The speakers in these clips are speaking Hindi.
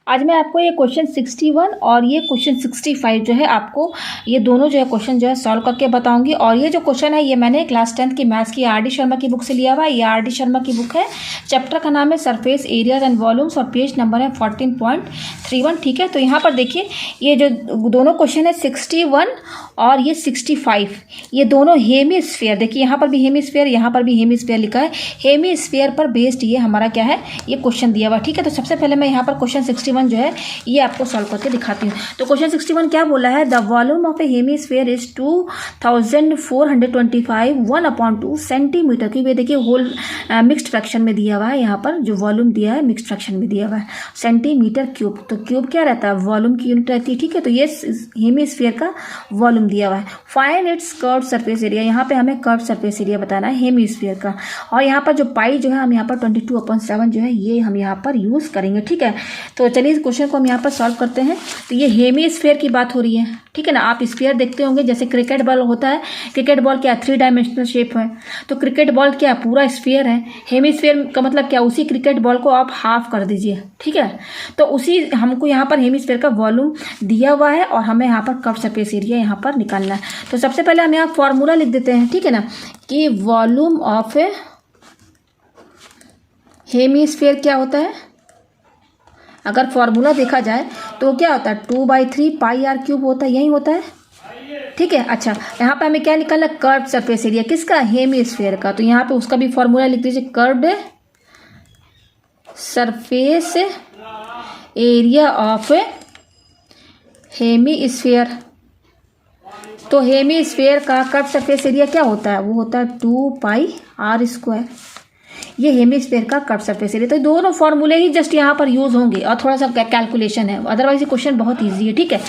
आज मैं आपको ये क्वेश्चन 61 और ये क्वेश्चन 65 जो है आपको ये दोनों जो है क्वेश्चन जो है सॉल्व करके बताऊंगी। और ये जो क्वेश्चन है ये मैंने क्लास 10 की मैथ्स की आर डी शर्मा की बुक से लिया हुआ है। ये आर डी शर्मा की बुक है, चैप्टर का नाम है सरफेस एरियाज एंड वॉल्यूम्स और पेज नंबर है 14.31। ठीक है, तो यहाँ पर देखिए ये जो दोनों क्वेश्चन है 61 और ये 65, ये दोनों हेमीस्फीयर, देखिए यहाँ पर भी हेमीस्फीयर, यहाँ पर भी हेमीस्फीयर लिखा है। हेमीस्फीयर पर बेस्ड ये हमारा क्या है, ये क्वेश्चन दिया हुआ। ठीक है, तो सबसे पहले मैं यहाँ पर क्वेश्चन 61 जो है ये आपको सॉल्व करके दिखाती हूँ। तो क्वेश्चन 61 क्या बोला है, the volume of A hemisphere is 2425 1/2 centimetre cube. ये देखिए होल मिक्स्ड फ्रैक्शन में दिया हुआ है, यहाँ पर जो वॉल्यूम दिया है मिक्स्ड फ्रैक्शन में दिया हुआ है सेंटीमीटर क्यूब। तो क्यूब क्या रहता है, वॉल्यूम की यूनिट रहती है। ठीक है, तो ये हेमीस्फीयर का वॉल्यूम दिया हुआ है। Find its curve surface area, यहाँ पे हमें कर्व सरफेस एरिया बताना है हेमीस्फीयर का। और यहाँ पर जो पाई जो है हम यहाँ पर 22/7 जो है ये हम यहाँ पर यूज करेंगे। ठीक है, तो चलिए इस क्वेश्चन को हम यहाँ पर सॉल्व करते हैं। तो ये हेमीस्फीयर की बात हो रही है, ठीक है ना। आप स्फीयर देखते होंगे, जैसे क्रिकेट बॉल होता है, क्रिकेट बॉल क्या 3 डायमेंशनल शेप है, तो क्रिकेट बॉल क्या पूरा स्फीयर है। हेमीस्फीयर का मतलब क्या, उसी क्रिकेट बॉल को आप हाफ कर दीजिए। ठीक है, तो उसी हमको यहाँ पर हेमीस्फीयर का वॉल्यूम दिया हुआ है और हमें यहाँ पर कर्व सरफेस एरिया यहाँ पर निकालना है। तो सबसे पहले हम यहाँ फॉर्मूला लिख देते हैं, ठीक है ना, कि वॉल्यूम ऑफ ए हेमीस्फीयर क्या होता है। अगर फॉर्मूला देखा जाए तो क्या होता है 2/3 पाई आर क्यूब होता है, यही होता है। ठीक है, अच्छा यहाँ पे हमें क्या निकालना, कर्व्ड सरफेस एरिया किसका, हेमीस्फीयर का। तो यहाँ पे उसका भी फॉर्मूला लिख दीजिए, curved surface area of hemisphere. तो हेमीस्फीयर का कर्व सरफेस एरिया क्या होता है, वो होता है 2πr²। ये हेमीस्फीयर का कर्व सरफेस एरिया। तो दोनों फॉर्मूले ही जस्ट यहाँ पर यूज होंगे और थोड़ा सा कैलकुलेशन है, अदरवाइज ये क्वेश्चन बहुत इजी है। ठीक है,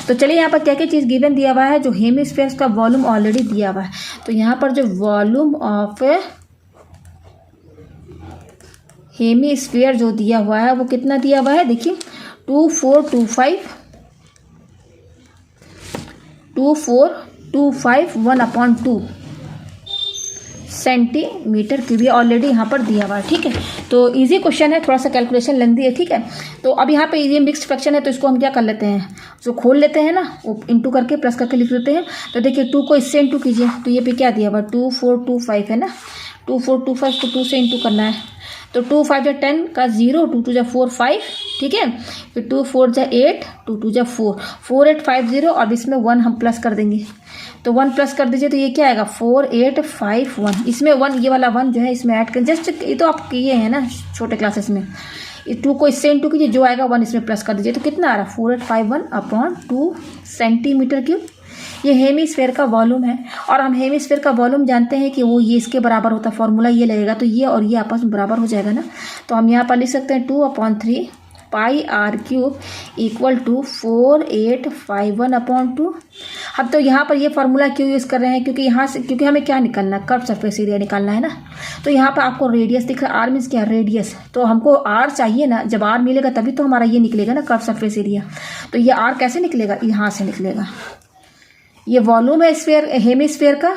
तो चलिए यहाँ पर क्या क्या चीज़ गिवन दिया हुआ है, जो हेमीस्फीयर का वॉल्यूम ऑलरेडी दिया हुआ है। तो यहाँ पर जो वॉल्यूम ऑफ हेमीस्फीयर जो दिया हुआ है वो कितना दिया हुआ है, देखिए 2425 1/2 सेंटीमीटर क्यूब, ये ऑलरेडी यहाँ पर दिया हुआ है। ठीक है, तो इजी क्वेश्चन है, थोड़ा सा कैलकुलेशन लेंदी है। ठीक है, तो अब यहाँ पे ये मिक्स्ड फ्रैक्शन है, तो इसको हम क्या कर लेते हैं, जो खोल लेते हैं ना, वो इंटू करके प्लस करके लिख देते हैं। तो देखिए 2 को इससे इंटू कीजिए, तो ये पे क्या दिया हुआ 2425 है ना, 2425 को 2 से इंटू करना है। तो 2 5 जा 10 का 0, 2 2 जा 4 5। ठीक है, फिर 2 4 जा 8, 2 2 जा 4, 4850 और इसमें 1 हम प्लस कर देंगे। तो 1 प्लस कर दीजिए, तो ये क्या आएगा 4851। इसमें 1, ये वाला 1 जो है इसमें ऐड कर, जस्ट ये तो आप किए हैं ना छोटे क्लासेस में। 2 को इससे इंटू कीजिए, जो आएगा 1 इसमें प्लस कर दीजिए। तो कितना आ रहा है 4851/2 सेंटीमीटर क्यूब। ये हेमीस्फीयर का वॉल्यूम है, और हम हेमीस्फीयर का वॉल्यूम जानते हैं कि वो ये इसके बराबर होता है। फॉर्मूला ये लगेगा, तो ये और ये आपस में बराबर हो जाएगा ना। तो हम यहाँ पर लिख सकते हैं 2/3 पाई आर क्यूब इक्वल टू 4851/2। अब तो यहाँ पर ये फार्मूला क्यों यूज़ कर रहे हैं, क्योंकि हमें क्या निकालना है, कर्व सरफेस एरिया निकालना है ना। तो यहाँ पर आपको रेडियस दिख रहा है, आर मीन्स क्या, रेडियस। तो हमको आर चाहिए ना, जब आर मिलेगा तभी तो हमारा ये निकलेगा ना कर्व सरफेस एरिया। तो ये आर कैसे निकलेगा, यहाँ से निकलेगा। ये वॉल्यूम है स्फीयर हेमीस्फीयर का,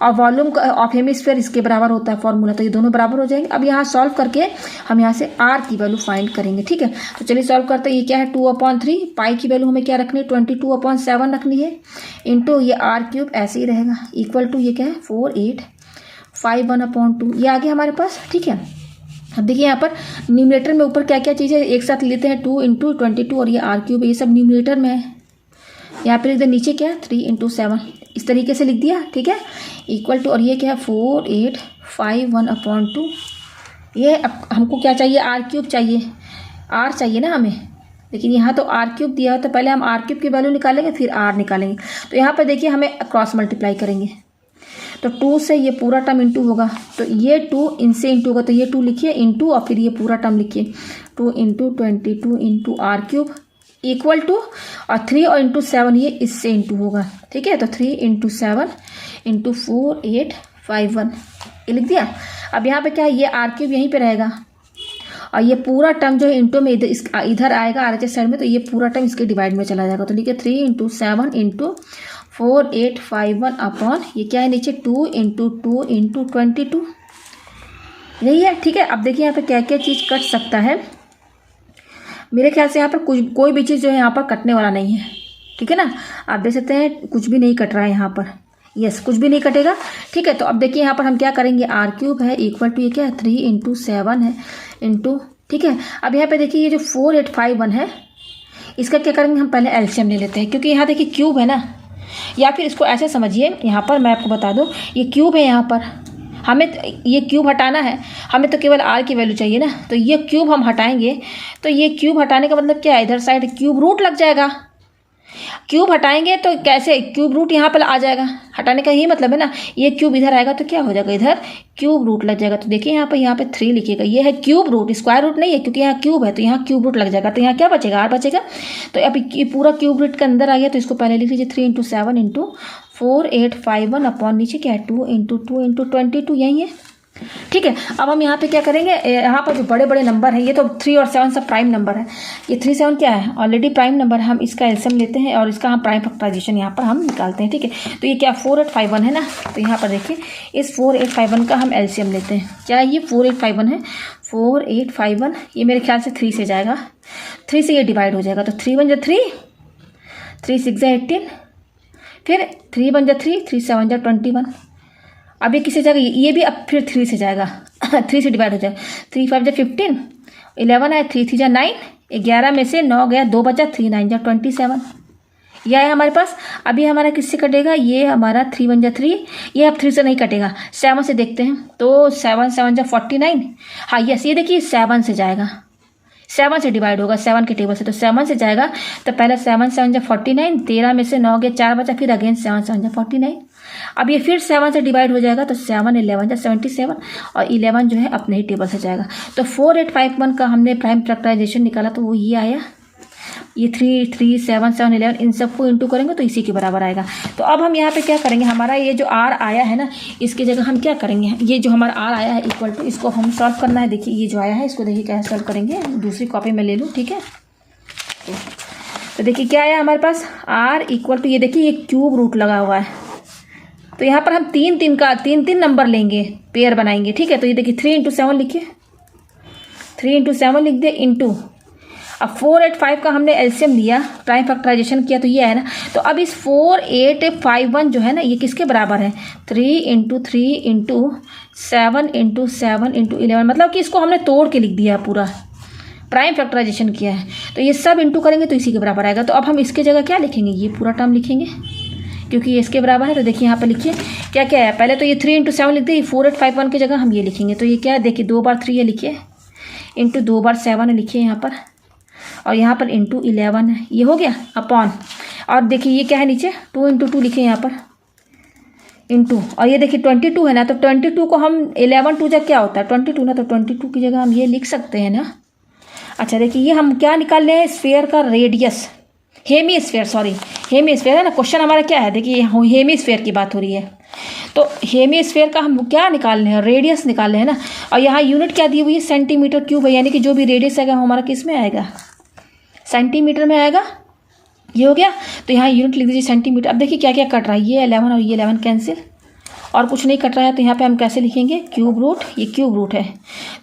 और वॉल्यूम ऑफ हेमीस्फीयर इसके बराबर होता है फॉर्मूला, तो ये दोनों बराबर हो जाएंगे। अब यहाँ सॉल्व करके हम यहाँ से आर की वैल्यू फाइंड करेंगे। ठीक है, तो चलिए सॉल्व करते हैं। ये क्या है 2/3, पाई की वैल्यू हमें क्या रखनी है 22/7 रखनी है, इंटू ये आर क्यूब ऐसे ही रहेगा, इक्वल टू ये क्या है 4851/2, ये आ गया हमारे पास। ठीक है, अब देखिए यहाँ पर न्यूमरेटर में ऊपर क्या क्या चीज़ें एक साथ लेते हैं, 2 × 22 और ये आर क्यूब, ये सब न्यूमरेटर में है। यहाँ पे लिख दे, नीचे क्या 3 × 7, इस तरीके से लिख दिया। ठीक है, इक्वल टू, और ये क्या है 4851/2। ये अब हमको क्या चाहिए, आर क्यूब चाहिए, आर चाहिए ना हमें, लेकिन यहाँ तो आर क्यूब दिया है, तो पहले हम आर क्यूब की वैल्यू निकालेंगे फिर आर निकालेंगे। तो यहाँ पर देखिए हमें क्रॉस मल्टीप्लाई करेंगे, तो 2 से ये पूरा टर्म इंटू होगा, तो ये 2 इनसे इंटू होगा, तो ये 2 लिखिए इंटू, और फिर ये पूरा टर्म लिखिए 2 × 22 × आर क्यूब इक्वल टू, और 3 और इंटू 7 ये इससे इंटू होगा। ठीक है, तो 3 × 7 × 4851 ये लिख दिया। अब यहाँ पे क्या है, ये आर क्यूब यहीं पे रहेगा, और ये पूरा टर्म जो है इंटू में इधर आएगा आर साइड में, तो ये पूरा टर्म इसके डिवाइड में चला जाएगा। तो लिखिए 3 × 7 × 4851 ये क्या है नीचे 2 × 2 × 22, यही है। ठीक है, अब देखिए यहाँ पे क्या क्या चीज़ कट सकता है। मेरे ख्याल से यहाँ पर कुछ कोई भी चीज़ जो है यहाँ पर कटने वाला नहीं है, ठीक है ना। आप देख सकते हैं कुछ भी नहीं कट रहा है यहाँ पर, यस कुछ भी नहीं कटेगा, ठीक है। तो अब देखिए यहाँ पर हम क्या करेंगे, r³ है इक्वल टू ये क्या है 3 × 7 है इंटू, ठीक है। अब यहाँ पे देखिए ये जो 4851 है इसका क्या करेंगे, हम पहले एलसीएम ले लेते हैं, क्योंकि यहाँ देखिए क्यूब है ना, या फिर इसको ऐसे समझिए, यहाँ पर मैं आपको बता दूँ ये क्यूब है, यहाँ पर हमें ये क्यूब हटाना है, हमें तो केवल r की वैल्यू चाहिए ना, तो ये क्यूब हम हटाएंगे, तो ये क्यूब हटाने का मतलब क्या है, इधर साइड क्यूब रूट लग जाएगा। क्यूब हटाएंगे तो कैसे, क्यूब रूट यहाँ पर आ जाएगा, हटाने का यही मतलब है ना, ये क्यूब इधर आएगा तो क्या हो जाएगा, इधर क्यूब रूट लग जाएगा। तो देखिए यहाँ पे 3 लिखिएगा, ये है क्यूब रूट, स्क्वायर रूट नहीं है, क्योंकि यहाँ क्यूब है तो यहाँ क्यूब रूट लग जाएगा, तो यहाँ क्या बचेगा, r बचेगा। तो अब ये पूरा क्यूब रूट के अंदर आ गया, तो इसको पहले लिख लीजिए 3 × 7 × 4851 अपॉन नीचे क्या है 2 × 2 × 22, यही है, ठीक है। अब हम यहाँ पे क्या करेंगे, यहाँ पर जो बड़े बड़े नंबर है, ये तो 3 और 7 सब प्राइम नंबर है, ये 3 7 क्या है ऑलरेडी प्राइम नंबर है, हम इसका एलसीएम लेते हैं और इसका हम प्राइम फैक्टराइजेशन यहाँ पर हम निकालते हैं, ठीक है। तो ये क्या 4851 है ना, तो यहाँ पर देखिए इस 4851 का हम एलसीएम लेते हैं, क्या ये 4851 है, 4851 ये मेरे ख्याल से 3 से जाएगा, 3 से ये डिवाइड हो जाएगा, तो 3 × 1 3, 3 × 6 = 18, फिर 3 × 1 3, 3 × 7 = 21। अब ये किसे जाएगा, ये भी अब फिर 3 से जाएगा 3 से डिवाइड हो जाएगा, 3 × 5 = 15, 11 है, 3 × 3 = 9, 11 में से 9 गया, 2 बचा, 3 × 9 = 27, यह है हमारे पास। अभी हमारा किससे कटेगा, ये हमारा 3 × 1 3, ये अब 3 से नहीं कटेगा, 7 से देखते हैं, तो 7 × 7 = 49, हाँ यस, ये देखिए 7 से जाएगा, 7 से डिवाइड होगा 7 के टेबल से, तो 7 से जाएगा, तो पहले 7 × 7 = 49, 13 में से 9 गया, 4 बचा, फिर अगेन 7 × 7 = 49। अब ये फिर 7 से डिवाइड हो जाएगा, तो 7 × 11 = 77, और 11 जो है अपने ही टेबल से जाएगा। तो 4851 का हमने प्राइम फैक्टराइजेशन निकाला, तो वो ये आया, ये 3 3 7 7 11 इन सबको इंटू करेंगे तो इसी के बराबर आएगा। तो अब हम यहाँ पे क्या करेंगे, हमारा ये जो r आया है ना, इसकी जगह हम क्या करेंगे, ये जो हमारा r आया है इक्वल टू, इसको हम सॉल्व करना है। देखिए ये जो आया है इसको देखिए कैसे सॉल्व करेंगे, दूसरी कॉपी में ले लूँ, ठीक है। तो देखिए क्या आया हमारे पास, r इक्वल टू, ये देखिए ये क्यूब रूट लगा हुआ है, तो यहाँ पर हम 3 नंबर लेंगे, पेयर बनाएंगे, ठीक है। तो ये देखिए 3 × 7 लिखिए, 3 × 7 लिख दे इंटू, अब 485 का हमने एलसीएम लिया, प्राइम फैक्टराइजेशन किया, तो ये है ना। तो अब इस 4851 जो है ना, ये किसके बराबर है, 3 × 3 × 7 × 7 × 11, मतलब कि इसको हमने तोड़ के लिख दिया है, पूरा प्राइम फैक्टराइजेशन किया है, तो ये सब इंटू करेंगे तो इसी के बराबर आएगा। तो अब हम इसके जगह क्या लिखेंगे, ये पूरा टर्म लिखेंगे, क्योंकि ये इसके बराबर है। तो देखिए यहाँ पर लिखिए क्या क्या है, पहले तो ये 3 × 7 लिख दिए, 4851 की जगह हम ये लिखेंगे, तो ये क्या है, देखिए 2 बार 3 है लिखिए, इंटू 2 बार 7 है लिखिए यहाँ पर, और यहाँ पर इंटू 11 है, ये हो गया अपॉन, और देखिए ये क्या है नीचे 2 × 2 लिखे यहाँ पर इंटू, और ये देखिए 22 है ना, तो 22 को हम 11 2 जब क्या होता है 22 ना, तो 22 की जगह हम ये लिख सकते हैं ना। अच्छा देखिए ये हम क्या निकाल रहे हैं, स्फीयर का रेडियस, हेमी स्फीयर है ना, क्वेश्चन हमारा क्या है, देखिए हेमी स्फीयर की बात हो रही है, तो हेमी स्फीयर का हम क्या निकाल रहे हैं, रेडियस निकाल रहे हैं ना। और यहाँ यूनिट क्या दी हुई है, सेंटीमीटर क्यूब है, यानी कि जो भी रेडियस आएगा हमारा किस में आएगा, सेंटीमीटर में आएगा, ये हो गया। तो यहाँ यूनिट लिख दीजिए सेंटीमीटर। अब देखिए क्या क्या कट रहा है, ये 11 और ये 11 कैंसिल, और कुछ नहीं कट रहा है, तो यहाँ पे हम कैसे लिखेंगे, क्यूब रूट, ये क्यूब रूट है,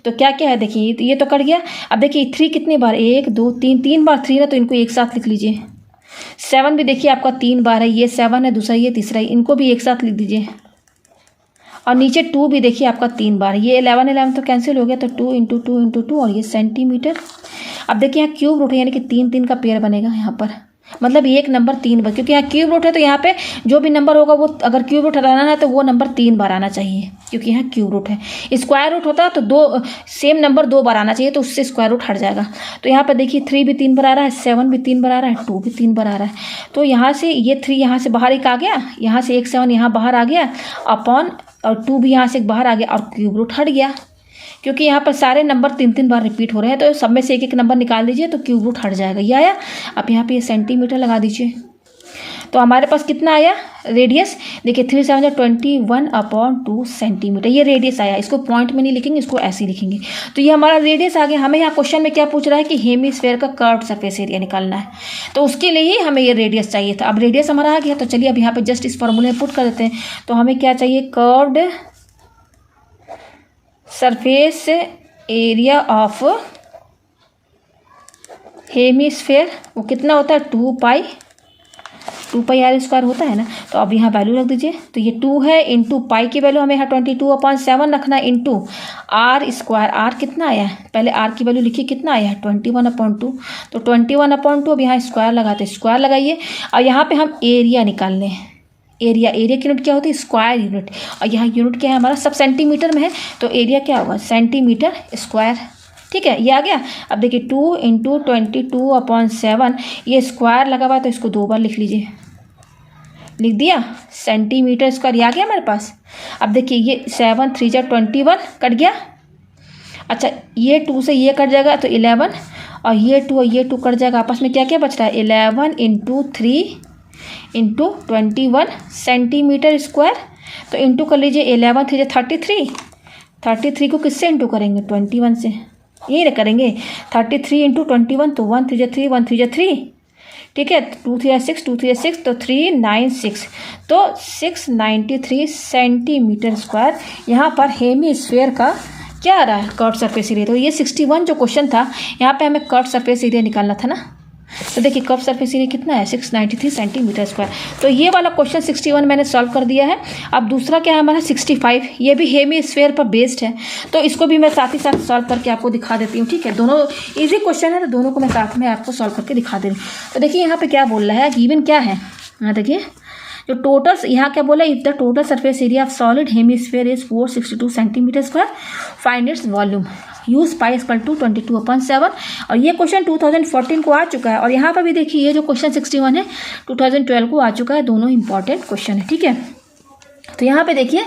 तो क्या क्या है देखिए, ये तो कट गया। अब देखिए 3 कितने बार, 1 2 3 बार 3 ना, तो इनको एक साथ लिख लीजिए। 7 भी देखिए आपका 3 बार है, ये 7 है, दूसरा ये तीसरा है, इनको भी एक साथ लिख दीजिए। और नीचे 2 भी देखिए आपका 3 बार, ये 11 तो कैंसिल हो गया, तो 2 × 2 × 2, और ये सेंटीमीटर। अब देखिए यहाँ क्यूब रूट है, यानी कि 3 का पेयर बनेगा यहाँ पर, मतलब एक नंबर 3 बार, क्योंकि यहाँ क्यूब रूट है, तो यहाँ पे जो भी नंबर होगा वो, अगर क्यूब रूट हटाना है तो वो नंबर 3 बार आना चाहिए, क्योंकि यहाँ क्यूब रूट है। स्क्वायर रूट होता तो 2 सेम नंबर 2 बार आना चाहिए, तो उससे स्क्वायर रूट हट जाएगा। तो यहाँ पर देखिए 3 भी 3 बार आ रहा है, 7 भी 3 बार आ रहा है, 2 भी 3 बार आ रहा है, तो यहाँ से ये 3 यहाँ से बाहर एक आ गया, यहाँ से एक 7 यहाँ बाहर आ गया, अपॉन और 2 भी यहाँ से एक बाहर आ गया, और क्यूब रूट हट गया, क्योंकि यहाँ पर सारे नंबर 3 बार रिपीट हो रहे हैं, तो सब में से एक नंबर निकाल दीजिए तो क्यूब रूट हट जाएगा, ये आया। अब यहाँ पे ये सेंटीमीटर लगा दीजिए, तो हमारे पास कितना आया रेडियस, देखिए 3 7 21/2 सेंटीमीटर, ये रेडियस आया। इसको पॉइंट में नहीं लिखेंगे, इसको ऐसे ही लिखेंगे। तो ये हमारा रेडियस आ गया। हमें यहाँ क्वेश्चन में क्या पूछ रहा है कि हेमीस्फेयर का कर्व्ड सरफेस एरिया निकालना है, तो उसके लिए ही हमें ये रेडियस चाहिए था। अब रेडियस हमारा आ गया, तो चलिए अब यहाँ पे जस्ट इस फॉर्मूले में पुट कर देते हैं। तो हमें क्या चाहिए, curved surface area of hemisphere वो कितना होता है 2 पाई आर स्क्वायर होता है ना। तो अब यहाँ वैल्यू रख दीजिए। तो ये 2 है इंटू पाई की वैल्यू हमें यहाँ 22/7 रखना है इंटू आर स्क्वायर। आर कितना आया है, पहले आर की वैल्यू लिखिए कितना आया है 21/2। तो 21/2 अब यहाँ स्क्वायर लगाते, स्क्वायर लगाइए और यहाँ पे हम एरिया निकाल लें। एरिया की यूनिट क्या होती है स्क्वायर यूनिट, और यहाँ यूनिट क्या है हमारा सब सेंटीमीटर में है, तो एरिया क्या होगा सेंटीमीटर स्क्वायर। ठीक है, ये आ गया। अब देखिए 2 इंटू 22/7 ये स्क्वायर लगा हुआ है तो इसको 2 बार लिख लीजिए, लिख दिया सेंटीमीटर स्क्वायर, ये आ गया हमारे पास। अब देखिए ये 7 3 जा 21 कट गया। अच्छा ये 2 से ये कट जाएगा तो 11, और ये 2 और ये 2 कट जाएगा, आपस में क्या क्या बच रहा है 11 इंटू 3 इंटू 21 सेंटीमीटर स्क्वायर। तो इंटू कर लीजिए 11 3 जा 33 को किससे इंटू करेंगे 21 से, यही करेंगे 33 इंटू 21 तो 1 3 जा 3 1 3 जा 3। ठीक है, 2 3 जा 6 2 3 जा 6 तो 396 तो 693 सेंटीमीटर स्क्वायर यहाँ पर हेमिस्फेयर का क्या आ रहा है कर्व सरफेस एरिया। तो ये 61 जो क्वेश्चन था यहाँ पे हमें कर्व सरफेस एरिया निकालना था ना। तो देखिए कर्व सरफेस एरिया कितना है 693 सेंटीमीटर स्क्वायर। तो ये वाला क्वेश्चन 61 मैंने सॉल्व कर दिया है। अब दूसरा क्या है हमारा 65, ये भी हेमिस्फेयर पर बेस्ड है, तो इसको भी मैं साथ ही साथ सॉल्व करके आपको दिखा देती हूँ। ठीक है, दोनों इजी क्वेश्चन है तो दोनों को मैं साथ में आपको सॉल्व करके दिखा दे रही हूँ। तो देखिए यहाँ पे क्या बोल रहा है, गिवन क्या है, हाँ देखिए जो टोटल यहाँ क्या बोला, if the total surface area of solid hemisphere is 462 centimetre square, find its volume, use pi equal to 22/7। और ये क्वेश्चन 2014 को आ चुका है, और यहाँ पर भी देखिए ये जो क्वेश्चन 61 है 2012 को आ चुका है, दोनों इंपॉर्टेंट क्वेश्चन है। ठीक है, तो यहाँ पे देखिए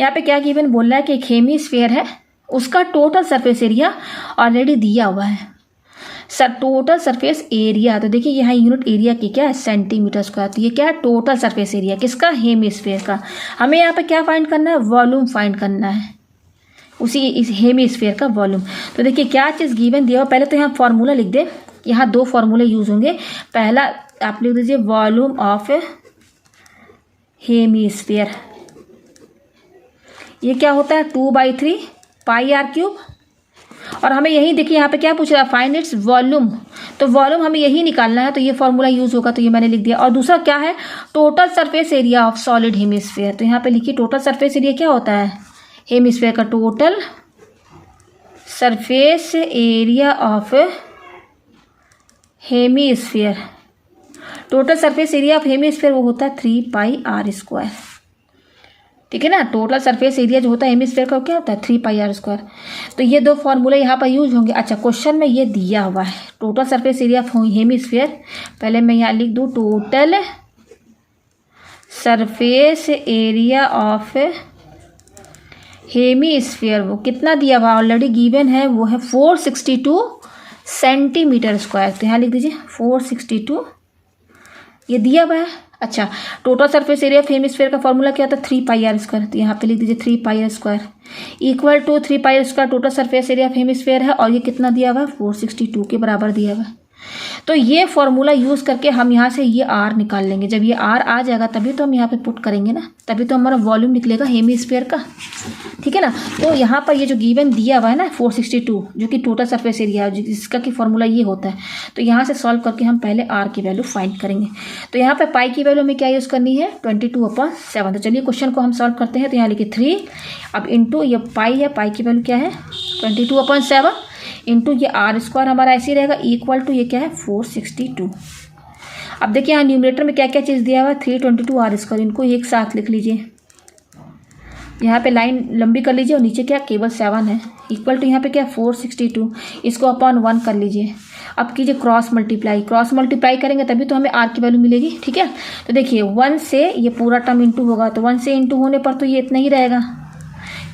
यहाँ पे क्या गिवन बोल रहा है कि एक हेमिस्फेयर है, उसका टोटल सरफेस एरिया ऑलरेडी दिया हुआ है। सर टोटल सरफेस एरिया, तो देखिए यहाँ यूनिट एरिया की क्या है सेंटीमीटर स्क्वायर, तो ये क्या है टोटल सरफेस एरिया किसका हेमिस्फेयर का। हमें यहाँ पे क्या फाइंड करना है वॉल्यूम फाइंड करना है, उसी इस हेमिस्फेयर का वॉल्यूम। तो देखिए क्या चीज़ गिवन दिया हुआ, पहले तो यहाँ फॉर्मूला लिख दे, यहाँ 2 फॉर्मूले यूज होंगे। पहला आप लिख दीजिए वॉल्यूम ऑफ हेमिस्फेयर, ये क्या होता है 2/3 पाई आर क्यूब, और हमें यही देखिए यहाँ पे क्या पूछ रहा है फाइंड इट्स वॉल्यूम, तो वॉल्यूम हमें यही निकालना है, तो ये फॉर्मूला यूज होगा, तो ये मैंने लिख दिया। और दूसरा क्या है total surface area of solid hemisphere, तो यहाँ पे लिखिए टोटल सरफेस एरिया क्या होता है हेमिस्फेयर का, total surface area of hemisphere, total surface area of hemisphere वो होता है 3 पाई आर स्क्वायर। ठीक है ना, टोटल सरफेस एरिया जो होता है हेमिस्फेयर का क्या होता है 3 पाई आर स्क्वायर। तो ये 2 फॉर्मूले यहाँ पर यूज होंगे। अच्छा क्वेश्चन में ये दिया हुआ है total surface area of hemisphere, पहले मैं यहाँ लिख दूँ total surface area of hemisphere, वो कितना दिया हुआ ऑलरेडी गिवन है, वो है 462 सेंटीमीटर स्क्वायर। तो यहाँ लिख दीजिए 462 ये दिया हुआ है। अच्छा total surface area of hemisphere का फॉर्मूला क्या होता है 3 पाई आर स्क्वायर, तो यहाँ पे लिख दीजिए 3 pi r square equal to 3 pi r square total surface area of hemisphere है, और ये कितना दिया हुआ है 462 के बराबर दिया हुआ है। तो ये फॉर्मूला यूज करके हम यहाँ से ये आर निकाल लेंगे। जब ये आर आ जाएगा तभी तो हम यहाँ पे पुट करेंगे ना, तभी तो हमारा वॉल्यूम निकलेगा हेमिस्फेयर का। ठीक है ना, तो यहाँ पर ये जो गिवन दिया हुआ है ना 462 जो कि टोटल सरफेस एरिया है, जिसका कि फॉर्मूला ये होता है, तो यहाँ से सॉल्व करके हम पहले आर की वैल्यू फाइंड करेंगे। तो यहाँ पे पाई की वैल्यू में क्या यूज़ करनी है 22/7। तो चलिए क्वेश्चन को हम सॉल्व करते हैं। तो यहाँ लिखिए 3, अब इंटू ये पाई है, पाई की वैल्यू क्या है 22/7 इंटू ये आर स्क्वायर हमारा ऐसे ही रहेगा इक्वल टू ये क्या है 462। अब देखिए यहाँ न्यूमरेटर में क्या क्या चीज़ दिया हुआ है 322 आर स्क्वायर, इनको एक साथ लिख लीजिए, यहाँ पे लाइन लंबी कर लीजिए और नीचे क्या केवल 7 है इक्वल टू यहाँ पे क्या 462, इसको अपॉन 1 कर लीजिए। अब कीजिए क्रॉस मल्टीप्लाई करेंगे तभी तो हमें आर की वैल्यू मिलेगी। ठीक है, तो देखिए 1 से ये पूरा टर्म इंटू होगा, तो 1 से इंटू होने पर तो ये इतना ही रहेगा,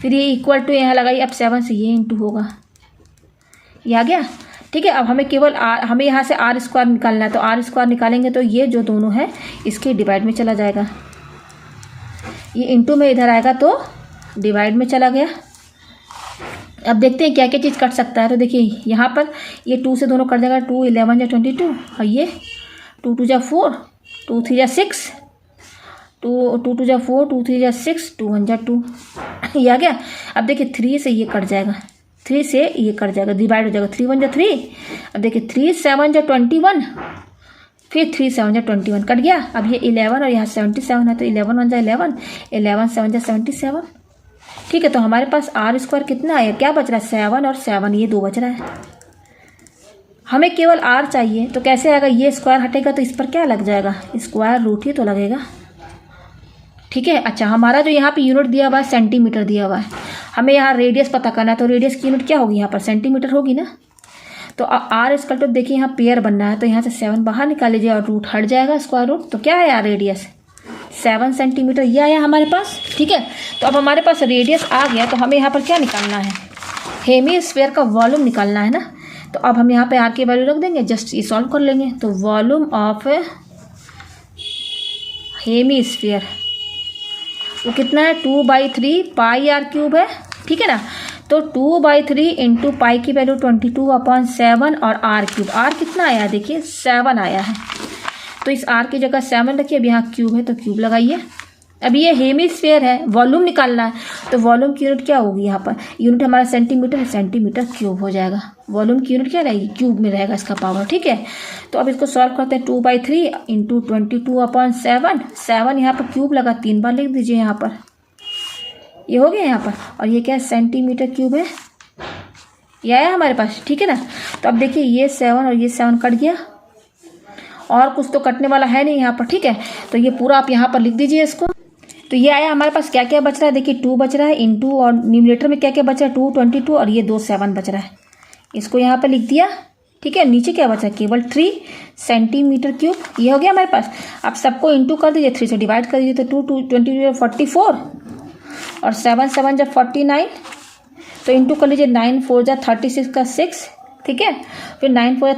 फिर ये इक्वल टू यहाँ लगाइए, अब 7 से ये इंटू होगा, ये आ गया। ठीक है, अब हमें केवल हमें यहाँ से आर स्क्वायर निकालना है, तो आर स्क्वायर निकालेंगे तो ये जो दोनों है इसके डिवाइड में चला जाएगा, ये इंटू में इधर आएगा तो डिवाइड में चला गया। अब देखते हैं क्या क्या चीज़ कट सकता है। तो देखिए यहाँ पर ये 2 से दोनों कट जाएगा, 2 11 जा 22, और ये 2 2 जा 4, 2 3 जा 6, 2 2 जा 4, 2 3 जा 6, 2 1 जा 2, ये आ गया। अब देखिए 3 से ये कट जाएगा, 3 से ये कट जाएगा, डिवाइड हो जाएगा, 3 1 जा 3। अब देखिए 3 7 जा 21, फिर 3 7 जा 21 कट गया। अब ये 11 और यहाँ 77 है, तो 11 1 जा 11, 11 7 जा 77। ठीक है, तो हमारे पास आर स्क्वायर कितना आया, क्या बच रहा है, 7 और 7, ये 2 बच रहा है। हमें केवल आर चाहिए, तो कैसे आएगा, ये स्क्वायर हटेगा तो इस पर क्या लग जाएगा, स्क्वायर रूट ही तो लगेगा। ठीक है, अच्छा हमारा जो यहाँ पे यूनिट दिया हुआ है सेंटीमीटर दिया हुआ है, हमें यहाँ रेडियस पता करना है, तो रेडियस की यूनिट क्या होगी, यहाँ पर सेंटीमीटर होगी ना। तो आर स्क्वायर तो देखिए यहाँ पेयर बनना है, तो यहाँ से 7 बाहर निकाल लीजिए और रूट हट जाएगा, स्क्वायर रूट। तो क्या है यार रेडियस 7 सेंटीमीटर, ये आया हमारे पास। ठीक है, तो अब हमारे पास रेडियस आ गया, तो हमें यहाँ पर क्या निकालना है, हेमीस्फीयर का वॉल्यूम निकालना है ना। तो अब हम यहाँ पे आर की वैल्यू रख देंगे, जस्ट ये सॉल्व कर लेंगे। तो वॉल्यूम ऑफ हेमीस्फीयर वो कितना है, 2/3 पाई आर क्यूब है। ठीक है ना, तो 2/3 इंटू पाई की वैल्यू 22/7 और आर क्यूब, आर कितना आया देखिए 7 आया है, तो इस आर की जगह 7 रखिए। अब यहाँ क्यूब है तो क्यूब लगाइए। अब ये हेमीस्फीयर है, वॉल्यूम निकालना है, तो वॉल्यूम की यूनिट क्या होगी, यहाँ पर यूनिट हमारा सेंटीमीटर है, सेंटीमीटर क्यूब हो जाएगा। वॉल्यूम की यूनिट क्या रहेगी, क्यूब में रहेगा इसका पावर। ठीक है, तो अब इसको सॉल्व करते हैं। 2/3 इंटू 22/7, 7 यहाँ पर क्यूब लगा, 3 बार लिख दीजिए यहाँ पर, ये हो गया यहाँ पर। और ये क्या है, सेंटीमीटर क्यूब है, ये आया हमारे पास। ठीक है ना, तो अब देखिए ये 7 और ये 7 कट गया, और कुछ तो कटने वाला है नहीं यहाँ पर। ठीक है, तो ये पूरा आप यहाँ पर लिख दीजिए इसको। तो ये आया हमारे पास, क्या क्या बच रहा है देखिए, 2 बच रहा है इंटू, और न्यूमरेटर में क्या क्या बच रहा है, 2 22 और ये 2 7 बच रहा है, इसको यहाँ पर लिख दिया। ठीक है, नीचे क्या बचा है, केवल 3 सेंटीमीटर क्यूब, ये हो गया हमारे पास। अब सबको इंटू कर दीजिए, 3 से डिवाइड कर दीजिए, तो 2 22 44 और 7 7 जब 49, तो इंटू कर लीजिए, 9 4 जा 36 का 6। ठीक है, फिर 9 4 जा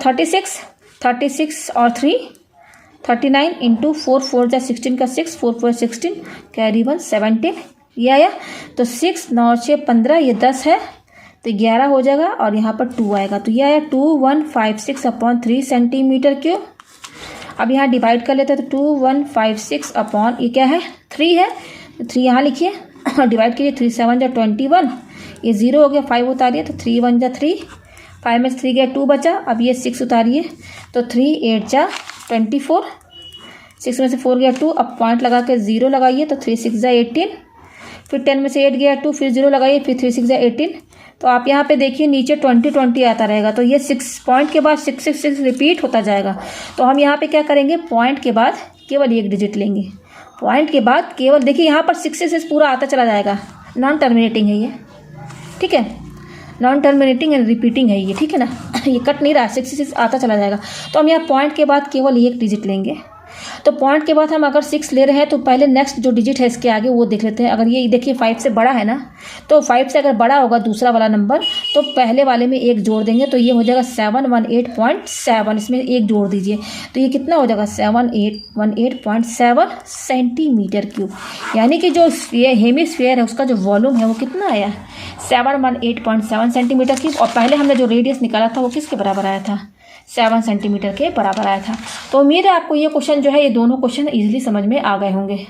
36 और 3 39 इंटू 4 4 जा 16 का 6, 4 4 16, कैरी 1 17, ये आया। तो 6 9 6 15, ये 10 है, तो 11 हो जाएगा, और यहाँ पर 2 आएगा, तो ये आया 2156/3 सेंटीमीटर क्यूब। अब यहाँ डिवाइड कर लेते हैं, तो 2156 अपॉन ये क्या है, 3 है, तो 3 यहाँ लिखिए और डिवाइड कीजिए। 3 7 जा 21, ये 0 हो गया, 5 उतारिए, तो 3 1 जा 3, 5 में से 3 गया 2 बचा। अब ये 6 उतारिए, तो 3 8 जा 24, 6 में से 4 गया 2, अब पॉइंट लगा के 0 लगाइए, तो 3 6 जा 18, फिर 10 में से 8 गया 2, फिर 0 लगाइए, फिर 3 6 जा 18। तो आप यहाँ पे देखिए नीचे 20 20 आता रहेगा, तो ये 6 पॉइंट के बाद 6 6 6 रिपीट होता जाएगा। तो हम यहाँ पे क्या करेंगे, पॉइंट के बाद केवल एक डिजिट लेंगे, पॉइंट के बाद केवल, देखिए यहाँ पर 6 6 पूरा आता चला जाएगा, नॉन टर्मिनेटिंग है ये। ठीक है, नॉन टर्मिनेटिंग एंड रिपीटिंग है ये। ठीक है ना, ये कट नहीं रहा, 6 6 आता चला जाएगा। तो हम यहाँ पॉइंट के बाद केवल एक डिजिट लेंगे। तो पॉइंट के बाद हम अगर 6 ले रहे हैं, तो पहले नेक्स्ट जो डिजिट है इसके आगे वो देख लेते हैं। अगर ये देखिए 5 से बड़ा है ना, तो 5 से अगर बड़ा होगा दूसरा वाला नंबर, तो पहले वाले में एक जोड़ देंगे, तो ये हो जाएगा 718.7, इसमें एक जोड़ दीजिए, तो ये कितना हो जाएगा 7818.7 सेंटीमीटर क्यूब। यानी कि जो ये हेमीस्फीयर है उसका जो वॉल्यूम है वो कितना आया, 718.7 सेंटीमीटर क्यूब। और पहले हमने जो रेडियस निकाला था वो किसके बराबर आया था, 7 सेंटीमीटर के बराबर आया था। तो उम्मीद है आपको ये क्वेश्चन जो है, ये दोनों क्वेश्चन इजीली समझ में आ गए होंगे।